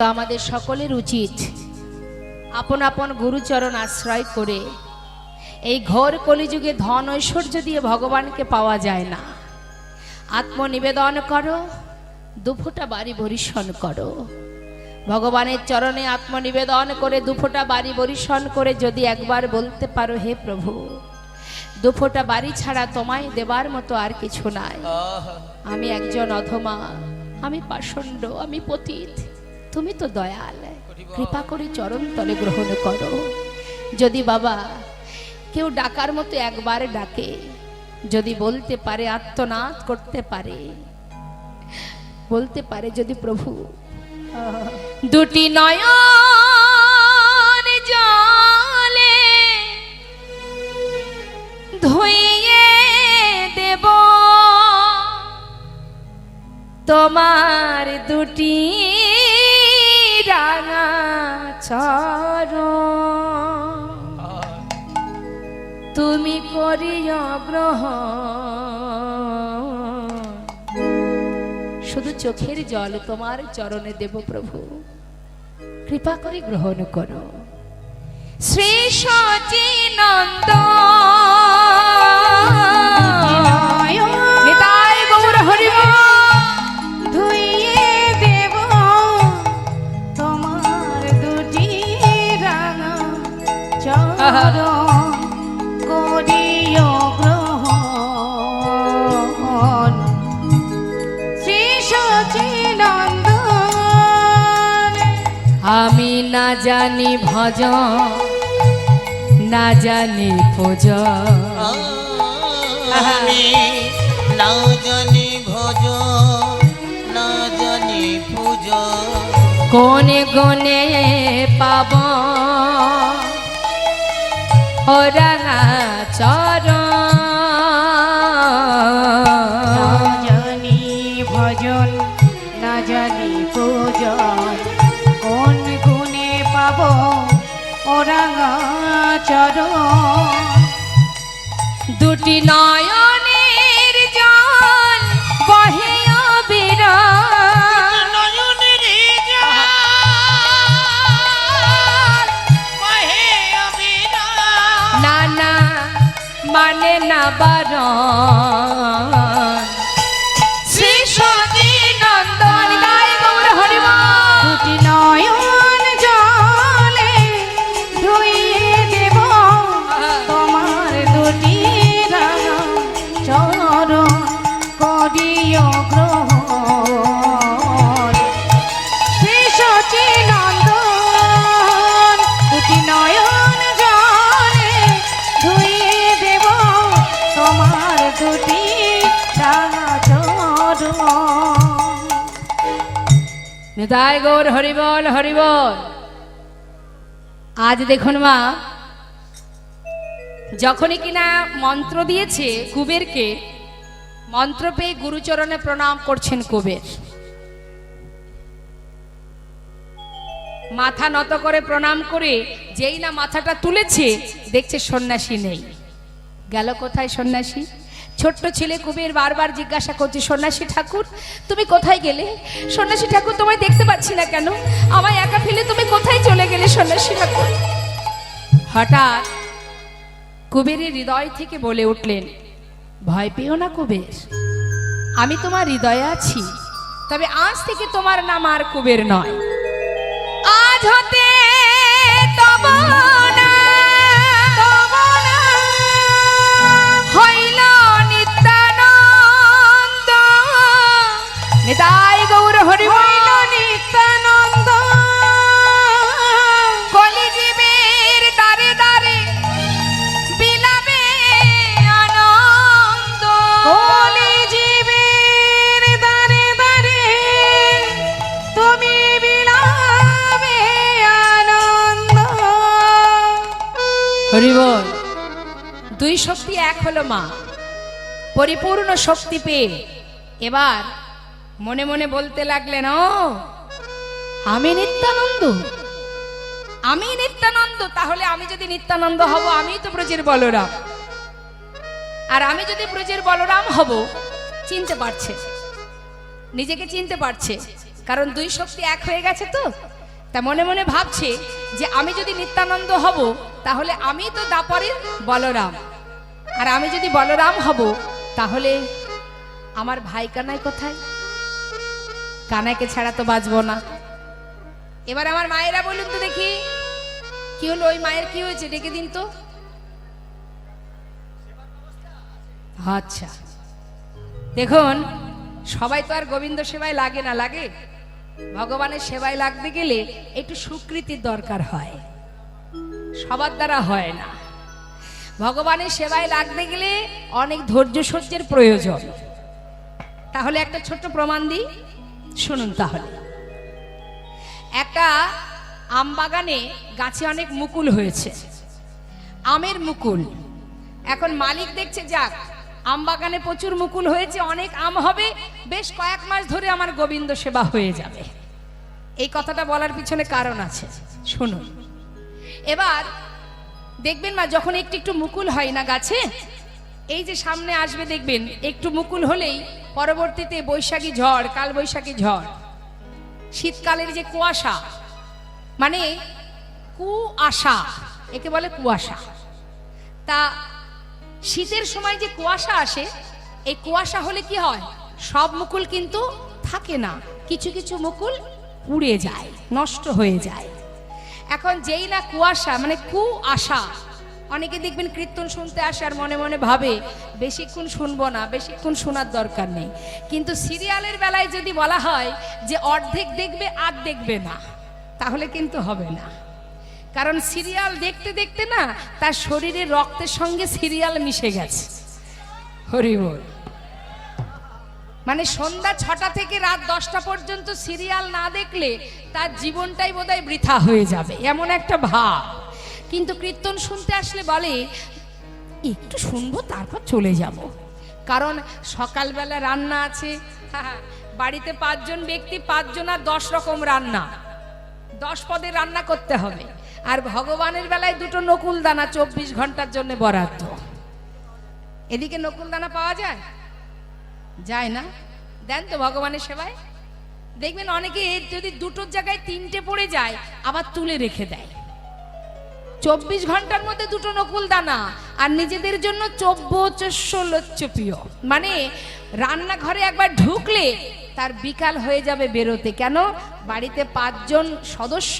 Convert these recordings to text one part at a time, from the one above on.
আমাদের সকলের উচিত আপন আপন গুরুচরণ আশ্রয় করে এই ঘোর কলিযুগে ধন ঐশ্বর্য দিয়ে ভগবানকে পাওয়া যায় না। আত্মনিবেদন করো, দুফোঁটা বাড়ি বরিশন করো। ভগবানের চরণে আত্মনিবেদন করে দুফোঁটা বাড়ি বরিশন করে যদি একবার বলতে পারো, হে প্রভু, দুফোঁটা বাড়ি ছাড়া তোমায় দেবার মতো আর কিছু নাই। আমি একজন অধমা, আমি পাষণ্ড, আমি পতিত, তুমি তো দয়াল, কৃপা করে চরণ তলে গ্রহণ করো। যদি বাবা কেউ ডাকার মতো একবার ডাকে, যদি বলতে পারে, আত্মনাদ করতে পারে, বলতে পারে যদি প্রভু দুটি নয়ন জলে ধুইয়ে দেব তোমার দুটি রাঙা চরণ, তুমি করিও গ্রহণ। শুধু চোখের জল তোমার চরণে দেব প্রভু, কৃপা করে গ্রহণ করো। শ্রী সচিনন্দ নিতাই গৌর হরি বল। ধুইয়ে দেব তোমার দুটি রাঙা চরণ, করিও গ্রহণ। শ্রী সচিনন্দন আমি না জানি ভজন, না জানি পূজন, আমি না জানি ভজন, না জানি পূজন, কোনে কোনে পাব ও রাঙা চরণ। না জানি ভজন, না জানি পূজন, কোন গুণে পাব ও রাঙা চরণ। দুটি নয়নের জল বহে অবিরাম, নয়নের জল বহে অবিরাম, নানা মানে না বারণ। শ্রী সচিনন্দন গায় গৌর হরি বল। দুটি নয়ন জলে ধুইয়ে দেব তোমার দুটি রাঙা চরণ, করিও গ্রহণ। শ্রী সচিনন্দন দুটি নয়ন জলে ধুইয়ে দেব তোমার দুটি রাঙা চরণ। নিতাই গৌর হরি বল, হরি বল। আজ দেখুন মা, যখনই কিনা মন্ত্র দিয়েছে কুবেরকে, মন্ত্র পেয়ে গুরুচরণে প্রণাম করছেন কুবের। মাথা নত করে প্রণাম করে যেই না মাথাটা তুলেছে, দেখছে সন্ন্যাসী নেই। গেল কোথায় সন্ন্যাসী? ছোট্ট ছেলে কুবের বারবার জিজ্ঞাসা করছে, সন্ন্যাসী ঠাকুর তুমি কোথায় গেলে? সন্ন্যাসী ঠাকুর তোমায় দেখতে পাচ্ছি না কেন? আমায় একা ফেলে তুমি কোথায় চলে গেলে সন্ন্যাসী ঠাকুর? হঠাৎ কুবেরের হৃদয় থেকে বলে উঠলেন, ভয় পেও না কুবের, আমি তোমার হৃদয়ে আছি। তবে আজ থেকে তোমার নাম আর কুবের নয়, আজ হতে তব হইল নিত্যানন্দ। নিতাই গৌর হরি বল। নিত্যানন্দ কলিজীবের দ্বারে দ্বারে বিলাবে আনন্দ। কলিজীবের দ্বারে দ্বারে তুমি বিলাবে আনন্দ। হরি বল। দুই শক্তি এক হলো মা, পরিপূর্ণ শক্তি পেয়ে এবার মনে মনে বলতে লাগলেন, ও আমি নিত্যানন্দ, আমি নিত্যানন্দ। তাহলে আমি যদি নিত্যানন্দ হব, আমি তো ব্রজের বলরাম। আর আমি যদি ব্রজের বলরাম হব, চিনতে পারছে, নিজেকে চিনতে পারছে, কারণ দুই শক্তি এক হয়ে গেছে তো। তা মনে মনে ভাবছে যে আমি যদি নিত্যানন্দ হব তাহলে আমি তো দাপরের বলরাম, আর আমি যদি বলরাম হব তাহলে আমার ভাই কানাই কোথায়? কানাইকে ছাড়া তো বাঁচবো না। এবার আমার মায়েরা বলুন তো দেখি কি হলো, ওই মায়ের কি হয়েছে ডেকে দিন তো। আচ্ছা দেখুন, সবাই তো আর গোবিন্দ সেবায় লাগে না, লাগে? ভগবানের সেবায় লাগতে গেলে একটু স্বীকৃতির দরকার হয়, সবার দ্বারা হয় না। ভগবানের সেবায় লাগতে গেলে অনেক ধৈর্য সহ্যের প্রয়োজন। তাহলে একটা ছোট্ট প্রমাণ দিই, শুনুন তাহলে। একটা আম বাগানে গাছে অনেক মুকুল হয়েছে, আমের মুকুল। এখন মালিক দেখছে যাক আম বাগানে প্রচুর মুকুল হয়েছে, অনেক আম হবে, বেশ কয়েক মাস ধরে আমার গোবিন্দ সেবা হয়ে যাবে। এই কথাটা বলার পিছনে কারণ আছে, শুনুন। এবার দেখবেন মা, যখন একটু একটু মুকুল হয় না গাছে, এই যে সামনে আসবে দেখবেন একটু মুকুল হলেই পরবর্তীতে বৈশাখী ঝড়, কাল বৈশাখী ঝড়, শীতকালের যে কুয়াশা, মানে কুয়াশা, একে বলে কুয়াশা। তা শীতের সময় যে কুয়াশা আসে, এই কুয়াশা হলে কি হয়, সব মুকুল কিন্তু থাকে না, কিছু কিছু মুকুল পুড়ে যায়, নষ্ট হয়ে যায়। এখন যেই না কুয়াশা মানে কুয়াশা, অনেকে দেখবেন কীর্তন শুনতে আসে আর মনে মনে ভাবে বেশিক্ষণ শুনবো না, বেশিক্ষণ শোনার দরকার নেই। কিন্তু সিরিয়ালের বেলায় যদি বলা হয় যে অর্ধেক দেখবে আর দেখবে না, তাহলে কিন্তু হবে না। কারণ সিরিয়াল দেখতে দেখতে না তার শরীরের রক্তের সঙ্গে সিরিয়াল মিশে গেছে। হরি বল। মানে সন্ধ্যা 6টা থেকে রাত 10টা পর্যন্ত সিরিয়াল না দেখলে তার জীবনটাই বোধহয় বৃথা হয়ে যাবে, এমন একটা ভাব। কিন্তু কীর্তন শুনতে আসলে বলে একটু শুনবো তারপর চলে যাব। কারণ সকালবেলা রান্না আছে, বাড়িতে 5 জন ব্যক্তি, 5 জনার 10 রকম রান্না, 10 পদের রান্না করতে হবে। আর ভগবানের বেলায় 2টো নকুল দানা 24 ঘন্টার জন্য বরাদ্দ। এদিকে নকুল দানা পাওয়া যায়? যায় না। দেন তো ভগবানের সেবায়। দেখবেন অনেকে যদি 2টোর জায়গায় 3টে পড়ে যায় আবার তুলে রেখে দেয়। 24 ঘন্টার মধ্যে 2টো নকুল দানা, আর নিজেদের জন্য 24 লচ্ছপীয়। মানে রান্নাঘরে একবার ঢুকলে তার বিকাল হয়ে যাবে বেরোতে। কেন? বাড়িতে 5 জন সদস্য,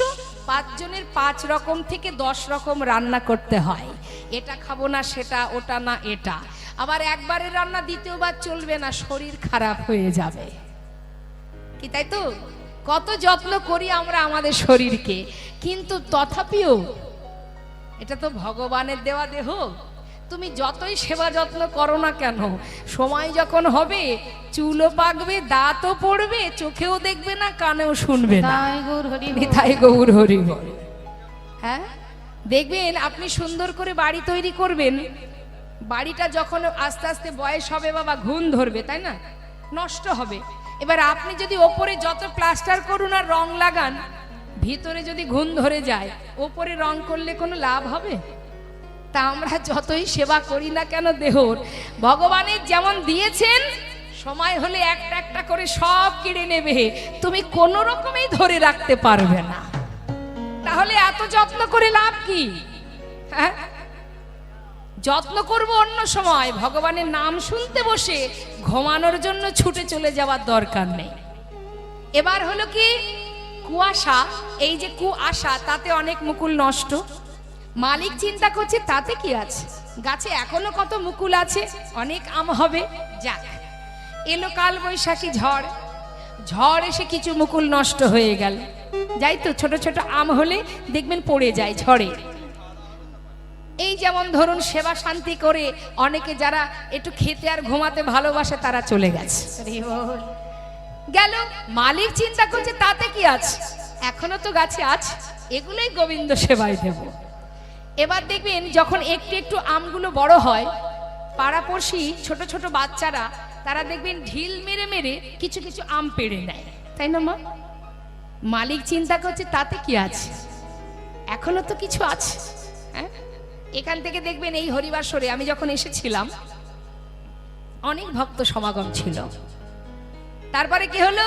5 জনের 5 রকম থেকে 10 রকম রান্না করতে হয়। এটা খাবো না সেটা, ওটা না এটা। আবার একবারের রান্না দ্বিতীয়বার চলবে না, শরীর খারাপ হয়ে যাবে। কি তাই তো? কত যত্ন করি আমরা আমাদের শরীরকে, কিন্তু তথাপিও এটা তো ভগবানের দেওয়া দেহ। তুমি যতই সেবা যত্ন করো না কেন, সময় যখন হবে চুলও পাকবে, দাঁতও পড়বে, চোখেও দেখবে না, কানেও শুনবে না। নিতাই গৌর হরি বল। হ্যাঁ, দেখবেন আপনি সুন্দর করে বাড়ি তৈরি করবেন, বাড়িটা যখন আস্তে আস্তে বয়স হবে বাবা, ঘুণ ধরবে, তাই না? নষ্ট হবে। এবার আপনি যদি ওপরে যত প্লাস্টার করুন আর রং লাগান, ভিতরে যদি ঘুণ ধরে যায়, ওপরে রং করলে কোনো লাভ হবে? তা আমরা যতই সেবা করি না কেন দেহর, ভগবানের যেমন দিয়েছেন, সময় হলে একটা একটা করে সব কেড়ে নেবে, তুমি কোনো রকমেই ধরে রাখতে পারবে না। তাহলে এত যত্ন করে লাভ কি? হ্যাঁ, যত্ন করব অন্য সময়, ভগবানের নাম শুনতে বসে ঘুমানোর জন্য ছুটে চলে যাওয়ার দরকার নেই। এবার হলো কি কুয়াশা, এই যে কুয়াশা, তাতে অনেক মুকুল নষ্ট। মালিক চিন্তা করছে তাতে কি আছে, গাছে এখনো কত মুকুল আছে, অনেক আম হবে। যাক, এলো কাল বৈশাখী ঝড়, ঝড় এসে কিছু মুকুল নষ্ট হয়ে গেল। যাই তো, ছোট ছোট আম হলে দেখবেন পড়ে যায় ঝড়ে। এই যেমন ধরুন সেবা শান্তি করে অনেকে যারা একটু খেতে আর ঘুমাতে ভালোবাসে তারা চলে গেছে, গেল। মালিক চিন্তা করছে তাতে কি আছে, এখনো তো গাছে আছে, এগুলোই গোবিন্দ সেবায় দেব। এবার দেখবেন যখন একটু একটু আমগুলো বড় হয়, পাড়াপড়শি ছোট ছোট বাচ্চারা তারা দেখবেন ঢিল মেরে মেরে কিছু কিছু আম পেড়ে নেয়, তাই না মা? মালিক চিন্তা করছে তাতে কি আছে, এখনো তো কিছু আছে। হ্যাঁ, এখান থেকে দেখবেন এই হরিবাসরে আমি যখন এসেছিলাম অনেক ভক্ত সমাগম ছিল। তারপরে কি হলো,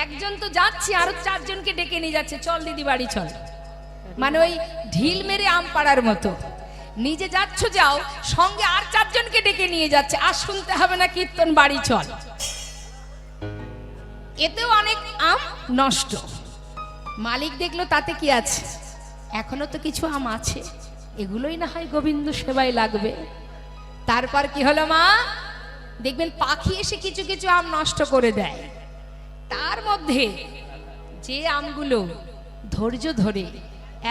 একজন তো যাচ্ছে আরো চারজনকে ডেকে নিয়ে যাচ্ছে, চল দিদি বাড়ি চল। মানে ওই ঢিল মেরে আম পাড়ার মতো, নিজে যাচ্ছ যাও, সঙ্গে আর চারজনকে ডেকে নিয়ে যাচ্ছে, আর শুনতে হবে না কীর্তন, বাড়ি চল। এতেও অনেক আম নষ্ট। মালিক দেখলো তাতে কি আছে, এখনো তো কিছু আম আছে, এগুলোই না হয় গোবিন্দ সেবায় লাগবে। তারপর কি হলো মা, দেখবেন পাখি এসে কিছু কিছু আম নষ্ট করে দেয়। তার মধ্যে যে আমগুলো ধৈর্য ধরে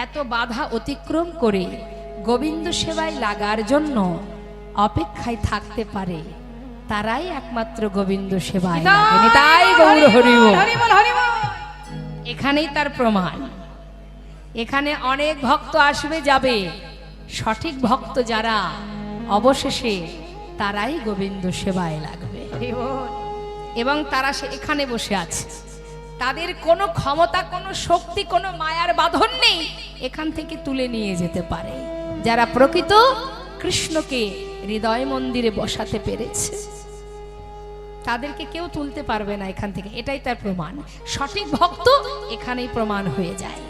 এত বাধা অতিক্রম করে গোবিন্দ সেবায় লাগার জন্য অপেক্ষায় থাকতে পারে, তারাই একমাত্র গোবিন্দ সেবায় লাগেন। তাই গৌর হরি বল। হরি বল, হরি বল। এখানেই তার প্রমাণ। এখানে অনেক ভক্ত আসবে যাবে, সঠিক ভক্ত যারা অবশেষে তারাই গোবিন্দ সেবায় লাগবে। হরি বল। এবং তারা এখানে বসে আছে, তাদের কোনো ক্ষমতা, কোনো শক্তি, কোনো মায়ার বাঁধন নেই এখান থেকে তুলে নিয়ে যেতে পারে। যারা প্রকৃত কৃষ্ণকে হৃদয় মন্দিরে বসাতে পেরেছে তাদেরকে কেউ তুলতে পারবে না এখান থেকে, এটাই তার প্রমাণ। সঠিক ভক্ত এখানেই প্রমাণ হয়ে যায়।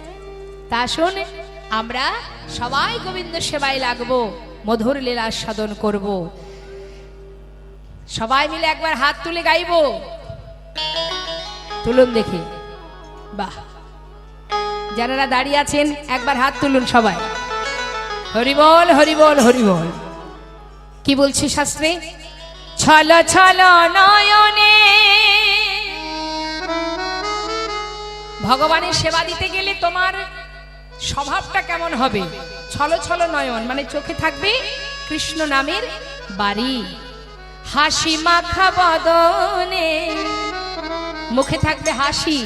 তা শোনে, আমরা সবাই গোবিন্দ সেবায় লাগবো, মধুর লীলা সাধন করব। সবাই মিলে একবার হাত তুলে গাইবো, তুলুন দেখি। বাহ, যারা দাঁড়িয়ে আছেন একবার হাত তুলুন সবাই। হরি বল, হরি বল, হরি বল। কি বলছে শাস্ত্রে, ছল ছল নয়নে। ভগবানের সেবা দিতে গেলে তোমার স্বভাবটা কেমন হবে? ছল ছল নয়ন মানে চোখে থাকবে কৃষ্ণ নামের বাড়ি, হাসি মাখা বদনে, মুখে থাকবে হাসি,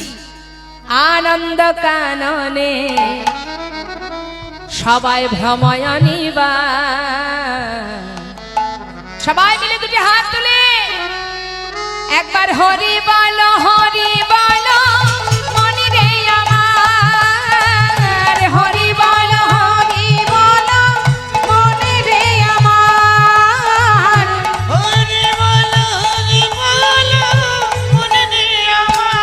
আনন্দ কাননে, সবাই ভ্রময়নিবা। সবাই মিলে দুটি হাত তুলে একবার হরি বলো, হরি বলো মনি রে আমার, হরি বলো, হরি বল, মনে রে আমার। হরি বল, হরি বল, মনে রে আমার।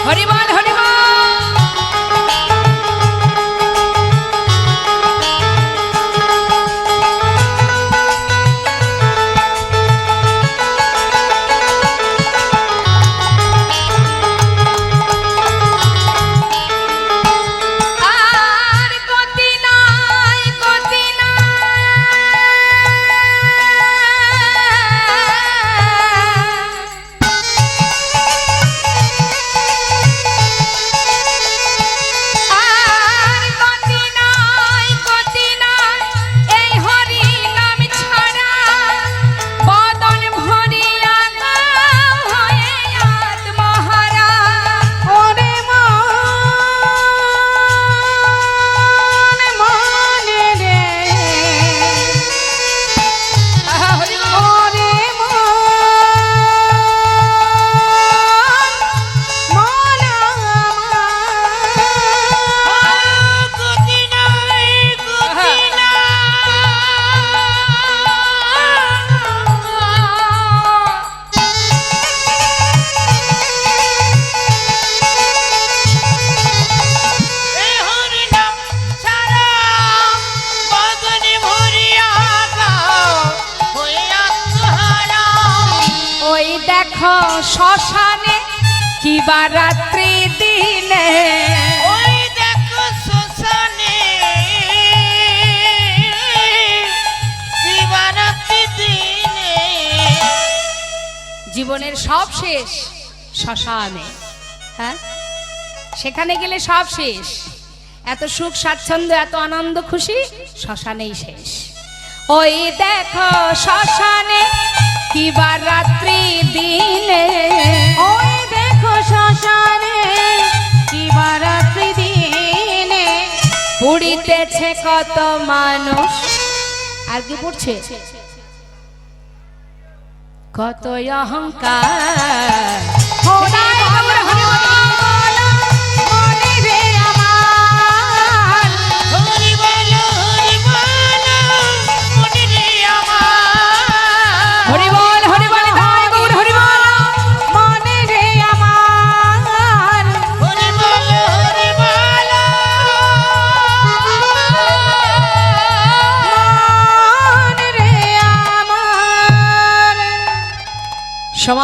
হরি বল, হরি বল। আর গতি নাই, গতি আর গতি নাই, গতি নাই এই হরি নাম ছাড়া, বদন ভরিয়া গাও হয়ে আত্মহারা। ওরে মন, মনে রে, হরি বল। ওরে মন, মন আমার। গতি নাই, গতি এই হরি নাম ছাড়া, বদনে ভরিয়া গাও হয়ে আত্মহারা। ওই দেখো শ্মশানে কিবা রাত্রি দিনে, ওই দেখো শ্মশানে দিবারাত্রি দিনে। জীবনের সব শেষ শ্মশানে। হ্যাঁ, সেখানে গেলে সব শেষ। এত সুখ স্বাচ্ছন্দ্য, এত আনন্দ খুশি শ্মশানেই শেষ। ওই দেখো শ্মশানে কিবা রাত্রি দিনে, ওই দেখো শ্মশানে কিবা রাত্রি দিনে, পুড়িতেছে কত মানুষ। আর কি পড়ছে? কত অহংকার। হরি বল, হরি বল, মনে রে আমার। হরি বল, হরি বল, মনে রে আমার। হরি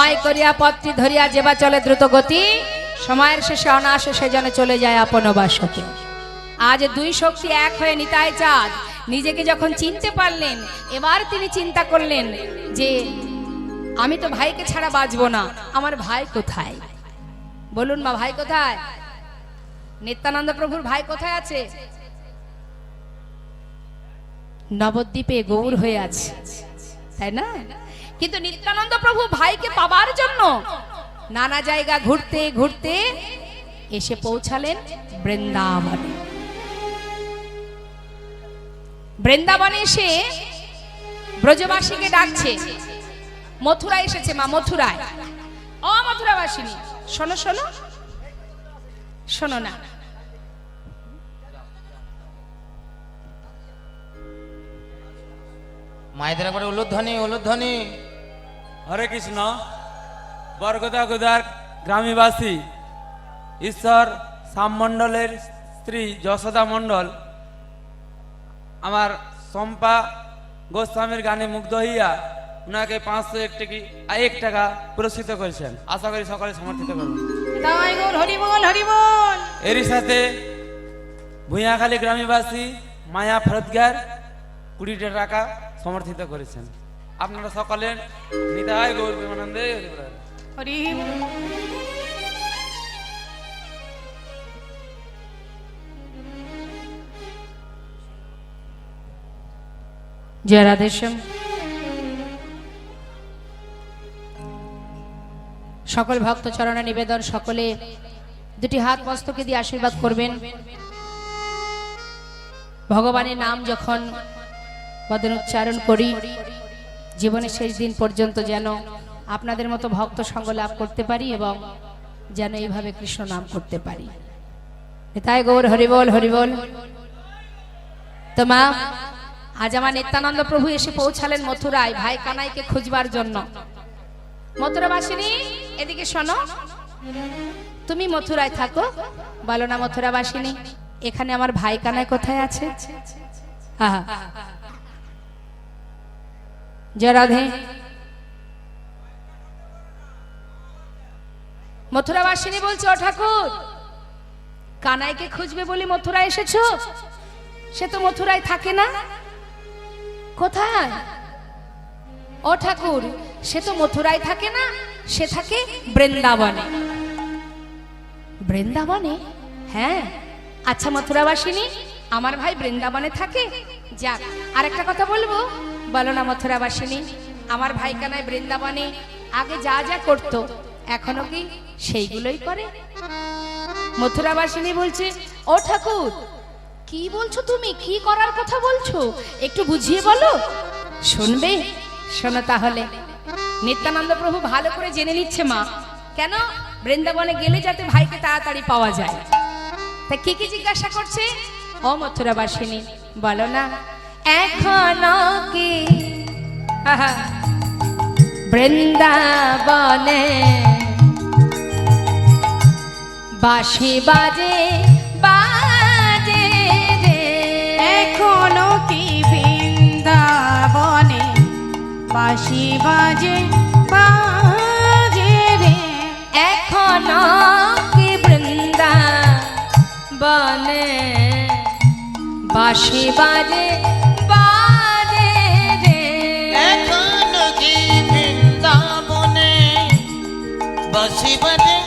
সময় করিয়া পত্রী ধরিয়া যেবা চলে দ্রুত গতি, সময়ের শেষে অনায়াসে সে যেন চলে যায় আপন বাসকে। আজ দুই শক্তি এক হয়ে নিতাই চাঁদ নিজেকে যখন চিনতে পারলেন, এবার তিনি চিন্তা করলেন যে আমি তো ভাইকে ছাড়া বাঁচবো না, আমার ভাই কোথায়? বলুন মা, ভাই কোথায়? নিত্যানন্দ প্রভুর ভাই কোথায় আছে? নবদ্বীপে গৌর হয়ে আছে, তাই না? কিন্তু নিত্যানন্দ প্রভু ভাইকে পাবার জন্য নানা জায়গা ঘুরতে ঘুরতে এসে পৌঁছালেন বৃন্দাবনে। বৃন্দাবনে এসে ব্রজবাসীকে ডাকছে, মথুরায় এসেছে মা, মথুরায়। ও মথুরাবাসিনী, শোনো শোনো, শোনো না। মায়েদের একবারে উলুধ্বনি উলুধ্বনি। হরে কৃষ্ণ। বরগদা গুদার গ্রামীবাসী ঈশ্বর শ্যাম মণ্ডলের স্ত্রী যশোদা মণ্ডল আমার শম্পা গোস্বামীর গানে মুগ্ধ হইয়া ওনাকে 501 টাকা পুরস্কৃত করেছেন। আশা করি সকলে সমর্থিত করবেন। তাই গৌর হরি বল, হরি বল। এরই সাথে ভুঁইয়াখালী গ্রামীবাসী মায়া ফরতগার 20 টাকা সমর্থিত করেছেন। আপনারা সকলে নিতাই গৌর প্রেমানন্দে হরি বল। হরি বল। জয় রাধেশ্যাম। সকল ভক্ত চরণে নিবেদন, সকলে দুটি হাত মস্তকে দিয়ে আশীর্বাদ করবেন। ভগবানের নাম যখন বদন উচ্চারণ করি, জীবনের শেষ দিন পর্যন্ত যেন আপনাদের মতো ভক্ত সঙ্গ লাভ করতে পারি এবং যেন এইভাবে কৃষ্ণ নাম করতে পারি। তাই গৌর হরিবল হরিবল। তো মা, আজ আমার নিত্যানন্দ প্রভু এসে পৌঁছালেন মথুরায় ভাই কানাইকে খুঁজবার জন্য। মথুরাবাসিনী, এদিকে শোনো। তুমি মথুরায় থাকো, বলো না মথুরাবাসিনী, এখানে আমার ভাই কানাই কোথায় আছে? আহা, জয় রাধে। মথুরাবাসিনী বলছে, ও ঠাকুর, কানাইকে খুঁজবে বলে মথুরায় এসেছো? সে তো মথুরায় থাকে না। কোথায়? ও ঠাকুর, সে তো মথুরায় থাকে না, সে থাকে বৃন্দাবনে। বৃন্দাবনে? হ্যাঁ। আচ্ছা মথুরাবাসিনী, আমার ভাই বৃন্দাবনে থাকে? যাক, আর একটা কথা বলবো, বলো না মথুরাবাসিনী, আমার ভাই কানাই বৃন্দাবনে আগে যা যা করত এখনো কি সেইগুলোই করে? মথুরাবাসিনী বলছে, ও ঠাকুর, কি বলছো তুমি? কি করার কথা বলছো? একটু বুঝিয়ে বলো। শুনবে? শোনো তাহলে। নিত্যানন্দ প্রভু ভালো করে জেনে নিচ্ছে মা, কেন বৃন্দাবনে গেলে যাতে ভাইকে তাড়াতাড়ি পাওয়া যায়। তা কি কি জিজ্ঞাসা করছে? ও মথুরাবাসিনী, বলো না, এখনো কি বৃন্দাবনে বাঁশি বাজে বাজে রে? এখনো কি বৃন্দাবনে বাঁশি বাজে বাজে রে? এখনো কি বৃন্দাবনে বাঁশি বাজে বাজে রে? এখনো কি বৃন্দাবনে বাঁশি বাজে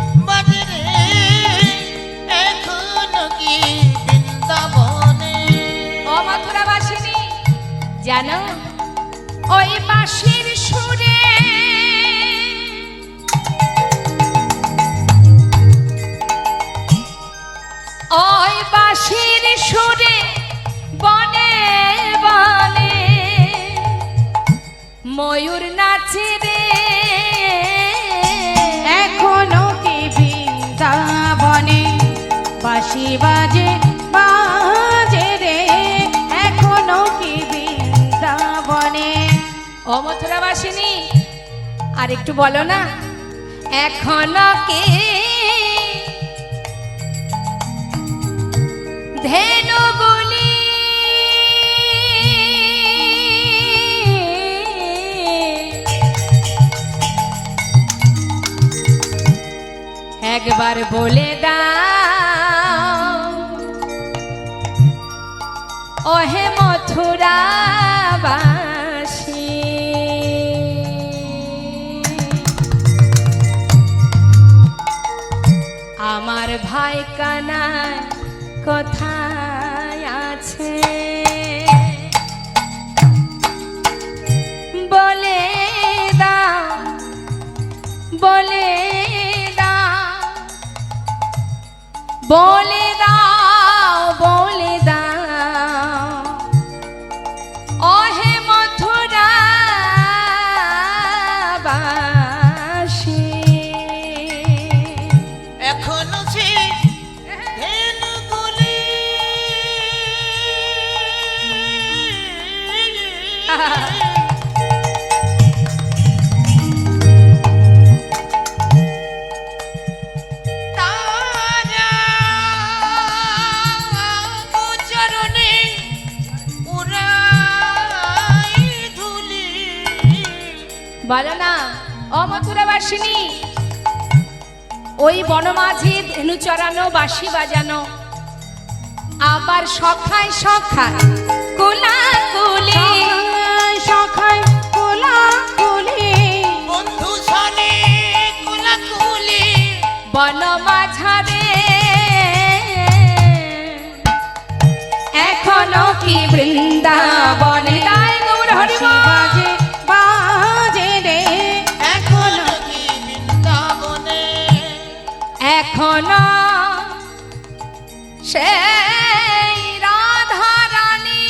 বাজে রে? এখনো কি বৃন্দাবনে? ও মথুরাবাসিনী, জানো ওই বাঁশির সুরে ওই বাঁশির সুরে বনে বনে ময়ূর নাচে রে? এখনো কি বৃন্দাবনে বাঁশি বাজে বাজে রে? এখনো কি বৃন্দাবনে? ও মথুরাবাসিনী, আর একটু বলো না, এখনো কি ধেনুগুলি একবার বলে দাও ওহে মথুরাবাসী, আমার ভাই কানাই কোথায় আছে, বলে দাও বলে দাও বলে দাও বলে দাও ওহে মথুরাবাসী। এখনো সে ধেনুগুলি তারা চরণে উড়াই ধুলি। বলো না ও মথুরাবাসিনী, ওই বনমাঝি ধেনু চড়ানো বাঁশি বাজানো, আবার সখায় সখায় কোলাকুলি, সখায় কোলাকুলি, বন্ধু সনে কুলাকুলি, বনমাঝারে এখনো কি বৃন্দাবনে তাই গৌর হরি বাঁশি বাজে বাজে রে, এখনো কি বৃন্দাবনে, এখনো সেই রাধা রানী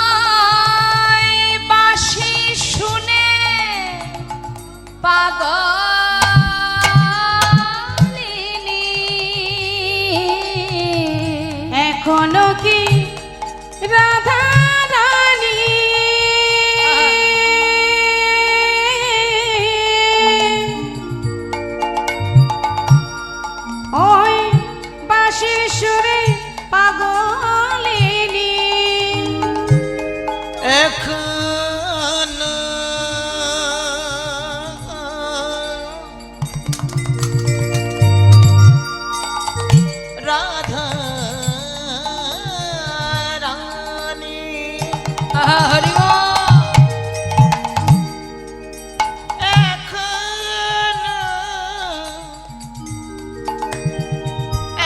ওই বাঁশি শুনে পাগলিনী, এখনো কি রাধা রানী ওই বাঁশির সুরে পাগলিনী, এখনো রাধা রানী, হরি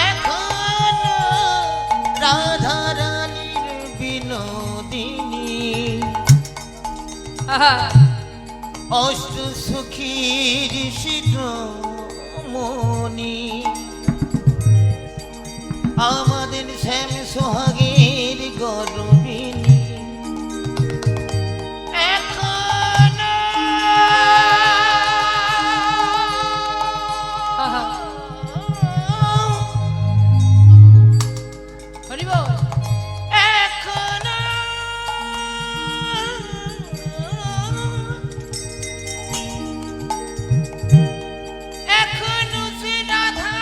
এখনো রাধা রানীর বিনোদিনী, অষ্ট সুখীর শিরোমণি, আমাদের শ্যাম সোহাগের গর্বিনী, এখনো হরি বল। এখনো এখনো সে রাধা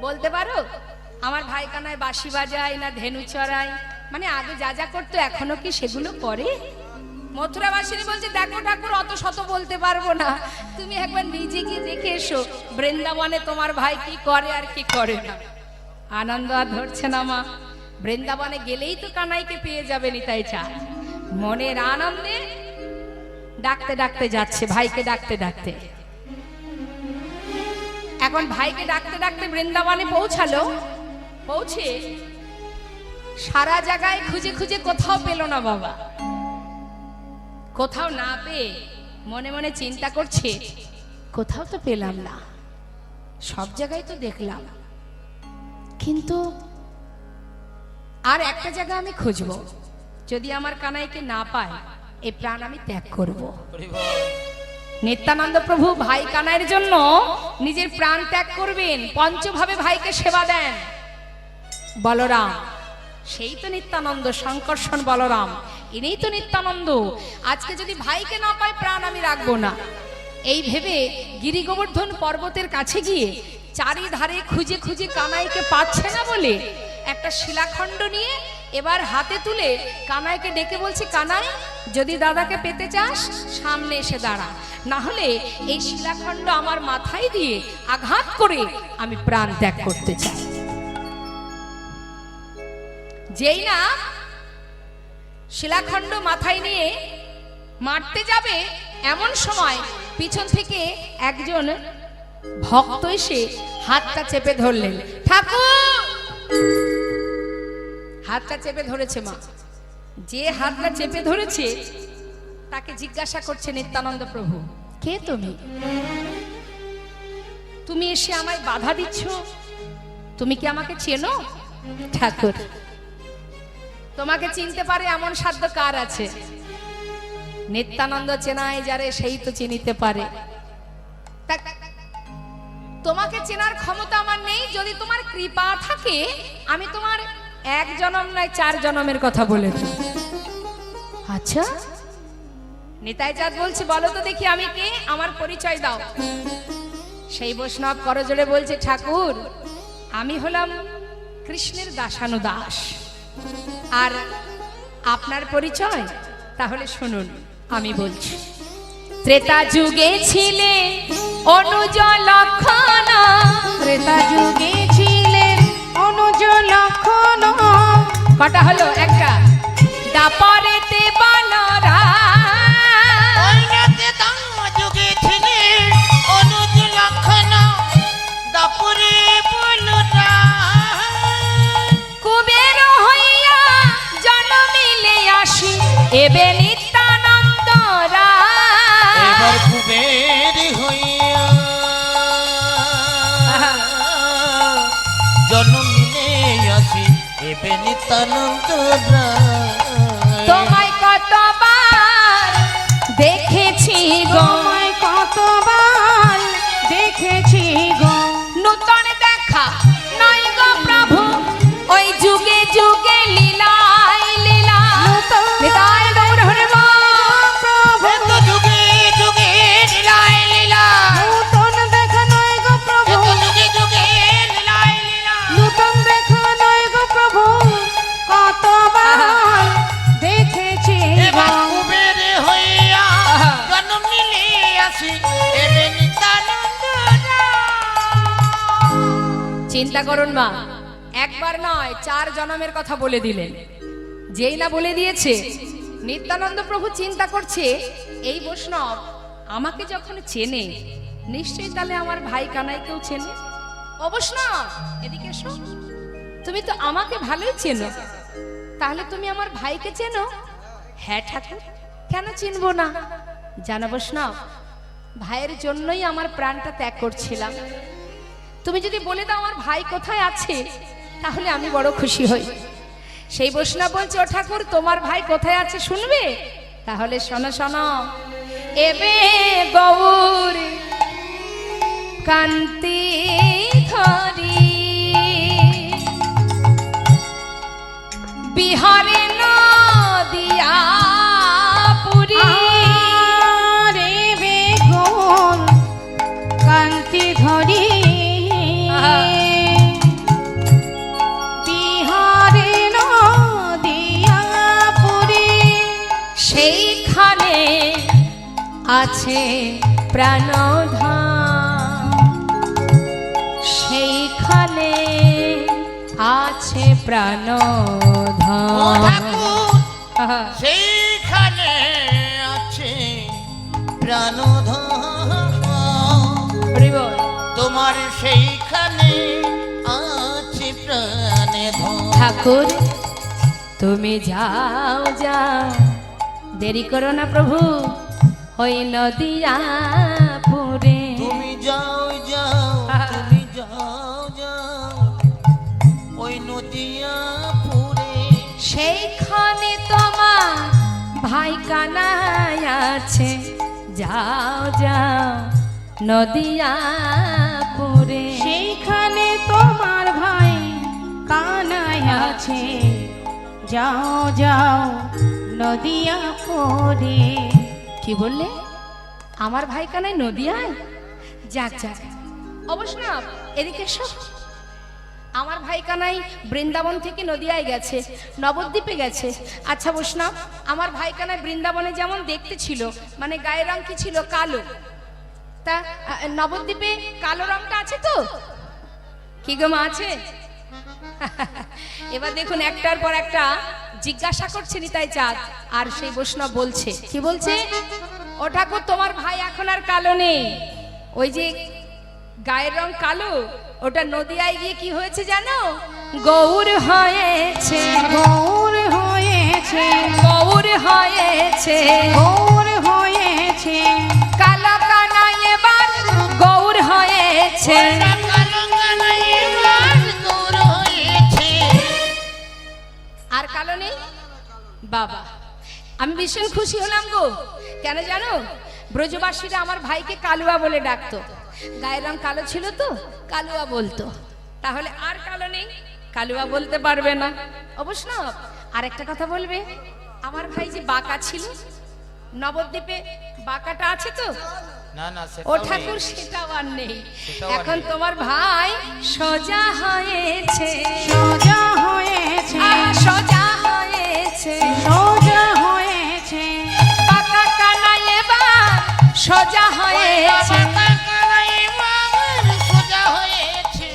বলতে পারো আমার ভাই কানায় বাঁশি বাজায় না ধেনু চড়ায়, মানে আগে যা যা করতো এখনো কি সেগুলো করে? মথুরা বাসিনী বলছে দেখো ঠাকুর অত শত বলতে পারবো না, তুমি একবার নিজে গিয়ে দেখে এসো বৃন্দাবনে তোমার ভাই কি করে আর কি করে না। আনন্দ আর ধরছে না মা, বৃন্দাবনে গেলেই তো কানাইকে পেয়ে যাবে নিতাই চাঁদ। মনের আনন্দে ডাকতে ডাকতে যাচ্ছে, ভাইকে ডাকতে ডাকতে। এখন ভাইকে ডাকতে ডাকতে বৃন্দাবনে পৌঁছালো। পৌঁছে সারা জায়গায় খুঁজে খুঁজে কোথাও পেল না বাবা। কোথাও না পেয়ে মনে মনে চিন্তা করছে কোথাও তো পেলাম না, সব জায়গায় তো দেখলাম, কিন্তু আর একটা জায়গা আমি খুঁজবো, যদি আমার কানাইকে না পাই এই প্রাণ আমি ত্যাগ করব। নিত্যানন্দ প্রভু ভাই কানাইয়ের জন্য নিজের প্রাণ ত্যাগ করবেন, পঞ্চভাবে ভাইকে সেবা দেন। বলরাম সেই তো নিত্যানন্দ, শঙ্কর্ষণ বলরাম ইনিই তো নিত্যানন্দ। আজকে যদি ভাইকে না পাই প্রাণ আমি রাখবো না, এই ভেবে গিরি গোবর্ধন পর্বতের কাছে গিয়ে চারিধারে খুঁজে খুঁজে কানাইকে পাচ্ছে না বলে একটা শিলাখণ্ড নিয়ে এবার হাতে তুলে কানাইকে ডেকে বলছে, কানাই যদি দাদাকে পেতে চাস সামনে এসে দাঁড়া, না হলে এই শিলাখণ্ড আমার মাথায় দিয়ে আঘাত করে আমি প্রাণ ত্যাগ করতে চাই। যেই না শিলাখণ্ড মাথায় নিয়ে মারতে যাবে এমন সময় পিছন থেকে একজন ভক্ত এসে হাতটা চেপে ধরলেন। ঠাকুর! হাতটা চেপে ধরেছে মা, যে হাতটা চেপে ধরেছে তাকে জিজ্ঞাসা করছে নিত্যানন্দ প্রভু, কে তুমি? তুমি এসে আমায় বাধা দিচ্ছ, তুমি কি আমাকে চেনো? ঠাকুর তোমাকে চিনতে পারে এমন সাধ্য কার আছে? নিত্যানন্দ চেনায় যারে সেই তো চিনিতে পারে। তোমাকে চেনার ক্ষমতা আমার নেই, যদি তোমার কৃপা থাকে আমি তোমার এক জনম নয় 4 জনমের কথা বলে দিই। আচ্ছা নিতাই চাঁদ বলছে, বলো তো দেখি আমি কে, আমার পরিচয় দাও। সেই বৈষ্ণব করজোড়ে বলছে, ঠাকুর আমি হলাম কৃষ্ণের দাসানুদাস। আর আপনার পরিচয়? তাহলে শুনুন আমি বলছি। ত্রেতা যুগে ছিলে অনুজ লক্ষণ, ত্রেতা যুগে ছিলেন অনুজ লক্ষণ, কটা হলো? একটা। দাপরেতে বলরা, ওইনাতে দাও যুগে ছিলে অনুজ লক্ষণ, দাপুরে বলরা। কুবের হইয়া জন্মিলে আসি এবে নিত্যানন্দ রায়। এবার কুবের হইয়া জন্মিলে আসি এবে নিত্যানন্দ রায়। তোমায় কতবার দেখেছি গো, তোমায় কতবার দেখেছি গো, নূতন দেখা নয় গো প্রভু, ওই যুগে যুগে লীলাই লীলা। নিতাই গৌর হরে বল। এত যুগে যুগে লীলায় লীলা, নূতন দেখা নয় গো প্রভু, এত যুগে যুগে লীলায় লীলা। নূতন দেখা নয় গো প্রভু, কতবার দেখেছি এবার গো। কুবের হইয়া জন্মিলে আসি এবে নিত্যানন্দ রায়। চিন্তা করুন মা, একবার নয় 4 জনমের কথা বলে দিলেন। যেই না বলে দিয়েছে, নিত্যানন্দ প্রভু চিন্তা করছে এই বৈষ্ণব আমাকে যখন চেনে নিশ্চয়ই তাহলে আমার ভাই কানাইকেও চেনে। ও বৈষ্ণব এদিকে এসো, তুমি তো আমাকে ভালোই চেনো, তাহলে তুমি আমার ভাইকে চেনো? হ্যাঁ ঠাকুর, কেন চিনবো না? জানো বৈষ্ণব, ভাইয়ের জন্যই আমার প্রাণটা ত্যাগ করছিলাম। তুমি যদি বলে দাও আমার ভাই কোথায় আছে তাহলে আমি বড় খুশি হই। সেই বৈষ্ণব বলছে, ও ঠাকুর তোমার ভাই কোথায় আছে শুনবে? তাহলে শোনো শোনো। এবে গৌর কান্তি ধরি বিহারে নদিয়া পুরী, রে বেগুন কান্তি ধরি আছে প্রাণধাম, সেইখানে আছে ও প্রাণধাম। ঠাকুর সেইখানে আছে প্রাণধাম, হরি বল। তোমার সেইখানে আছে প্রাণধাম। ঠাকুর তুমি যাও যাও, দেরি করো না প্রভু, ওই নদিয়াপুরে। তুমি যাও যাও, তুমি যাও যাও ওই নদিয়াপুরে। সেইখানে তোমার ভাই কানাই আছে, যাও যাও নদিয়াপুরে। সেইখানে তোমার ভাই কানাই আছে, যাও যাও নদিয়া পরে। কি বললে? আমার ভাই কানাই নদিয়ায়? যাক যাক, অবশ্য না, এদিকে এসো। আমার ভাই কানাই বৃন্দাবন থেকে নদিয়ায় গেছে, নবদ্বীপে গেছে। আচ্ছা বৈষ্ণব, আমার ভাই কানাই বৃন্দাবনে যেমন দেখতে ছিল, মানে গায়ের রং কি ছিল? কালো। তা নবদ্বীপে কালো রংটা আছে তো? কি গো মা, আছে? এবার দেখুন, একটার পর একটা জিজ্ঞাসা করছে নিতাই চাঁদ, আর সেই বৈষ্ণব বলছে, কি বলছে? ও ঠাকুর, তোমার ভাই এখন আর কালো নেই, ওই যে গায়ের রং কালো, ওটা নদিয়ায় গিয়ে কি হয়েছে জানো? গৌর হয়েছে, গৌর হয়েছে, গৌর হয়েছে, গৌর হয়েছে। কালো কানাই এবার গৌর হয়েছে। কালো কানাই এবার গৌর হয়েছে। আর কালো নেই? বাবা, আমি ভীষণ খুশি হলাম গো। কেন জানো? ব্রজবাসীরা আমার ভাইকে কালুয়া বলে ডাকতো, গায়ের রং কালো ছিল তো কালুয়া বলতো। তাহলে আর কালো নেই, কালুয়া বলতে পারবে না। অবশ্য আর একটা কথা বলবে, আমার ভাই যে বাঁকা ছিল, নবদ্বীপে বাঁকাটা আছে তো? না না, ও ঠাকুর, সেটাও আর নেই। সেটাও আর এখন নেই। তোমার ভাই সোজা হয়েছে, সোজা হয়েছে, সোজা হয়েছে, সোজা হয়েছে। পাকা কানাই এবার সোজা হয়েছে। কানাই এবার সোজা হয়েছে।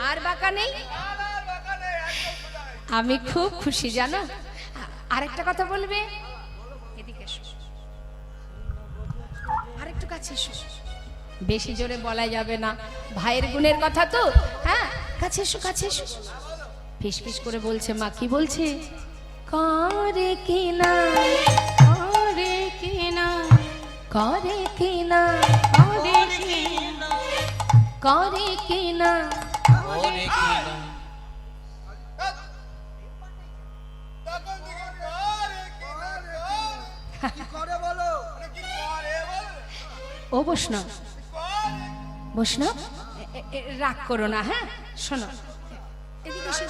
আর বাঁকা নেই? আমি খুব খুশি জানো। আরেকটা কথা বলবে, এদিকে এসো, আরেকটু কাছে এসো। বেশি জোরে বলা যাবে না, ভাইয়ের গুণের কথা তো। হ্যাঁ, কাছে এসো, কাছে এসো। ফিস ফিস করে বলছে মা, কি বলছে? করে কিনা, করে কিনা, করে কিনা, করে কিনা, করে কিনা। ওরে কিনা। ও বৈষ্ণব, বৈষ্ণব, রাগ করো না। হ্যাঁ, শোনো, এদিকে এসো,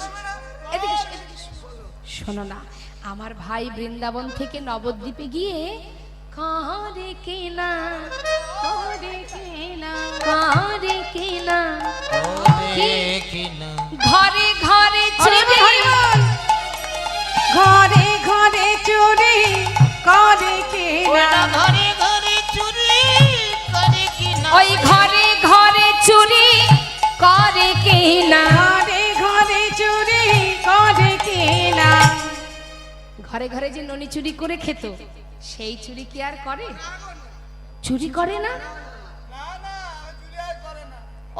এদিকে এসো, এদিকে এসো। শোনো না, আমার ভাই বৃন্দাবন থেকে নবদ্বীপে গিয়ে করে কিনা, করে কিনা, করে কিনা, ওরে কিনা। ঘরে ঘরে চুরি, ঘরে ঘরে চুরি করে কিনা, ঘরে ঘরে চুরি করে কিনা। ওই ঘরে ঘরে চুরি করে কিনা। ঘরে ঘরে চুরি করে কিনা। ঘরে ঘরে যে ননি চুরি করে খেত, সেই চুরি কি আর করে? চুরি করে না।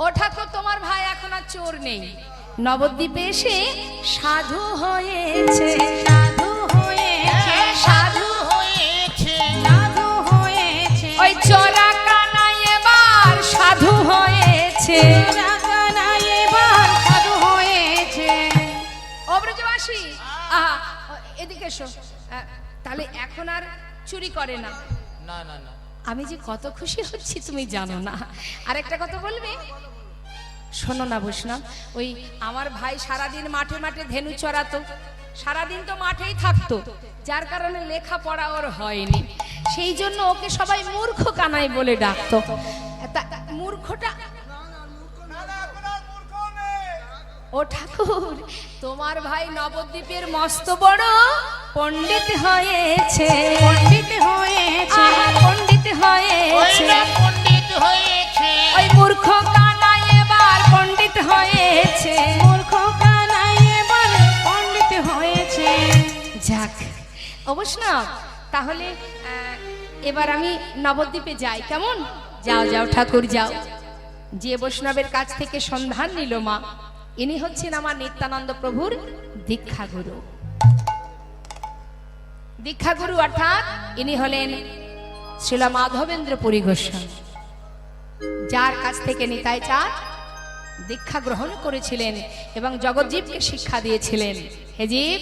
ও ঠাকুর, তোমার ভাই এখন আর চোর নেই, নবদ্বীপে এসে সাধু হয়েছে, সাধু হয়েছে, সাধু। হয়েছে। সাধু হয়েছে। ওই চোরা কানাই এবার সাধু হয়েছে। রাগানা এবার সাধু হয়েছে। ও ব্রজবাসী, আহা, এদিকে এসো। তাহলে এখন আর চুরি করে না। না না না। আমি যে কত খুশি হচ্ছি তুমি জানো না। আর একটা কথা বলবে, শোনো না বৈষ্ণব, ওই আমার ভাই সারাদিন মাঠে মাঠে ধেনু চড়াতো, সারাদিন তো মাঠেই থাকতো, যার কারণে লেখাপড়া ওর হয়নি। সেই জন্য ওকে সবাই মূর্খ কানাই বলে ডাকতো। মূর্খটা ও ঠাকুর, তোমার ভাই নবদ্বীপের মস্ত বড় পণ্ডিত হয়েছে, পণ্ডিত হয়েছে, পণ্ডিত হয়েছে ওইটা পণ্ডিত হয়েছে ওই মূর্খ কানাই এবার পণ্ডিত হয়েছে মূর্খ কানাই এবার পণ্ডিত হয়েছে। যাক অবশ্যই তাহলে এবার আমি নবদ্বীপে যাই, কেমন? যাও যাও ঠাকুর যাও। যে বৈষ্ণবের কাছ থেকে সন্ধান নিল মা, ইনি হচ্ছেন আমার নিত্যানন্দ প্রভুর দীক্ষাগুরু। দীক্ষাগুরু অর্থাৎ ইনি হলেন শ্রীলা মাধবেন্দ্র পুরী গোস্বামী, যার কাছ থেকে নিতাই চাঁদ দীক্ষা গ্রহণ করেছিলেন এবং জগজ্জীবকে শিক্ষা দিয়েছিলেন, হে জীব,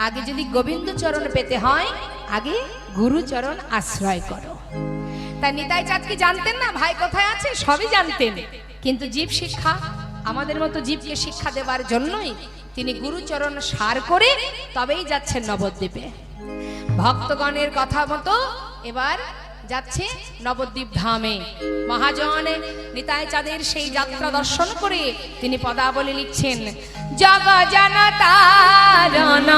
আগে যদি গোবিন্দ চরণ পেতে হয় আগে গুরুচরণ আশ্রয় করো। তাই নিতাই চাঁদ কি জানতেন না ভাই কোথায় আছে? সবই জানতেন, কিন্তু জীব শিক্ষা, আমাদের মতো জীবকে শিক্ষা দেবার জন্যই তিনি গুরুচরণ সার করে তবেই যাচ্ছেন নবদ্বীপে। ভক্তগণের কথা মতো এবার যাচ্ছে নবদ্বীপ ধামে। মহাজন নিতাই চাঁদের সেই যাত্রা দর্শন করে তিনি পদাবলী লিখছেন, জগ জনতারণ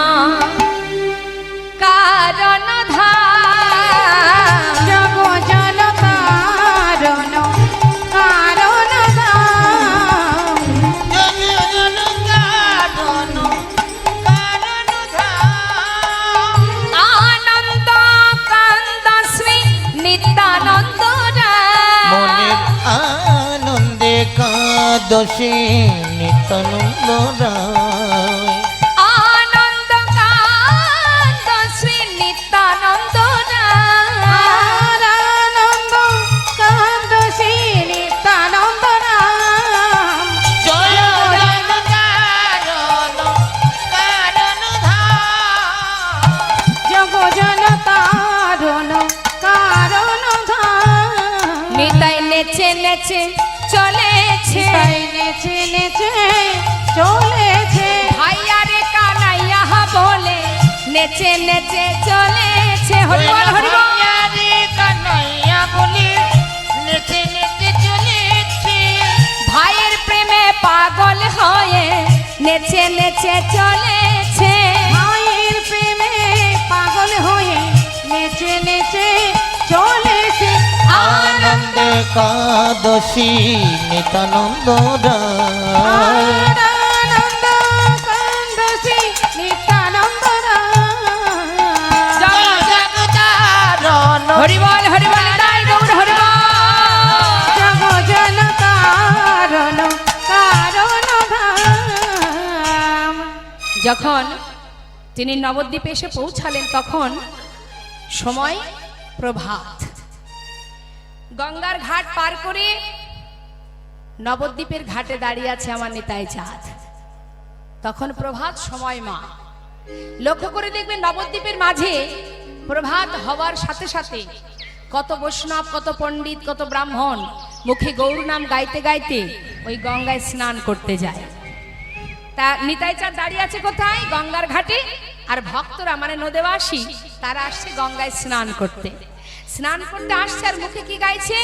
কারণ ধাম, জগ জনতারণ কারণ ধাম, জগ জনতারণ কারণ ধাম। আনন্দ কান্দ শ্রী নিত্যানন্দ রায়। মনের আনন্দে কাদশে নিত্যানন্দ রায়। আনন্দ কান্দ শ্রী নিত্যানন্দ রায়। আনন্দ কান্দ শ্রী নিত্যানন্দ রাম, জয় জনতারণ কারণ ধাম। জগ জনতারণ কারণ ধাম। নিতাই নেচে নেচে চলেছে, তাই নেচে নেচে চলেছে, ভাইয়ারে কানাইয়া বলে নেচে নেচে চলেছে। হরিবল হরিবল। রে কানাইয়া বলে নেচে নেচে চলেছে। ভাইয়ের প্রেমে পাগল হয়ে নেচে নেচে চলেছে। মায়ের প্রেমে পাগল হয়ে নেচে নেচে চলেছে। আনন্দ কাদশী নিত্যানন্দ রায়। আনন্দ কান্দ শ্রী নিত্যানন্দ রাম, জয় জগতারণ হরিবল হরিবল তাই গৌর হরিবল। জগ জনতারণ কারণ ধাম। যখন তিনি নবদ্বীপে এসে পৌঁছালেন তখন সময় প্রভাত। গঙ্গার ঘাট পার করে নবদ্বীপের ঘাটে দাঁড়িয়ে আছে আমার নিতাই চাঁদ। তখন প্রভাত সময় মা, লক্ষ্য করে দেখবেন নবদ্বীপের মাঝে প্রভাত হওয়ার সাথে সাথে কত বৈষ্ণব, কত পণ্ডিত, কত ব্রাহ্মণ মুখে গৌর নাম গাইতে গাইতে ওই গঙ্গায় স্নান করতে যায়। তা নিতাই চাঁদ দাঁড়িয়ে আছে কোথায়? গঙ্গার ঘাটে। আর ভক্তরা মানে নদেবাসী তারা আসছে গঙ্গায় স্নান করতে। স্নান করতে আসছে আর মুখে কি গাইছে?